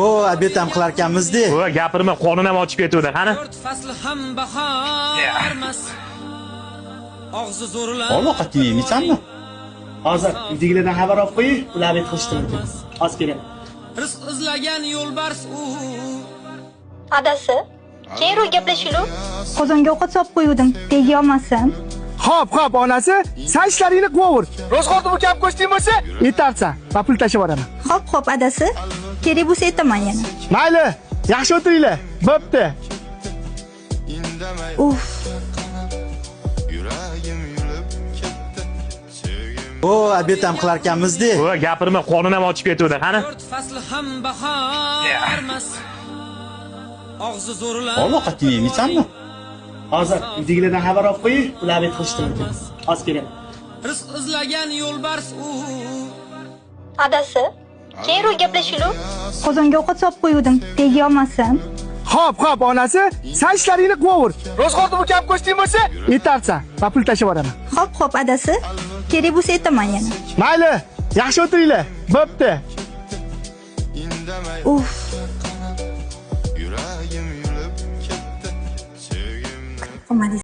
O, obed ham qilar ekanmiz-da. O, gapirma, qonun ham ochib ketuvdi. Qani? Fasli ham bahormas. Og'zi zo'rlar. Ovqat yeymisanmi? Hozir uydagilardan xabar olib qo'ying, ular bet qilishdi. Hozir keling. Rizq izlagan yo'lbars u. Adasi, keyinroq gaplashaylik. Qozonga ovqat solib qo'ydim, tegi olmasam. Xo'p, onasi, sen ishlaringni qilaver. Ro'zg'orda bu kam ko'chting bo'lsa, yetarsan. Va pul tashib yuboraman. Xo'p, adasi. Kerak bo'lsa aytaman yana. Mayli, yaxshi o'tiringlar. Bo'pti. Uf. O, obed ham qilar ekanmiz-da. O, gapirma, qonun ham ochib ketuvdi. Qani? Fasli ham bahormas. Og'zi zo'rlar. Ovqat yeymisanmi? Hozir uydagilardan xabar olib qo'ying, ular bet qilishdi. Hozir keling. Rizq izlagan yo'lbars u. Adasi, keyinroq gaplashaylik. Qozonga ovqat solib qo'ydim, tegi olmasam. Xo'p, onasi, sen ishlaringni qilaver. Ro'zg'orda bu kam ko'chting bo'lsa, yetarsan. Va pul tashib yuboraman. Xo'p, adasi. Kerak bo'lsa aytaman yana. Mayli, yaxshi o'tiringlar. Bo'pti. Uf.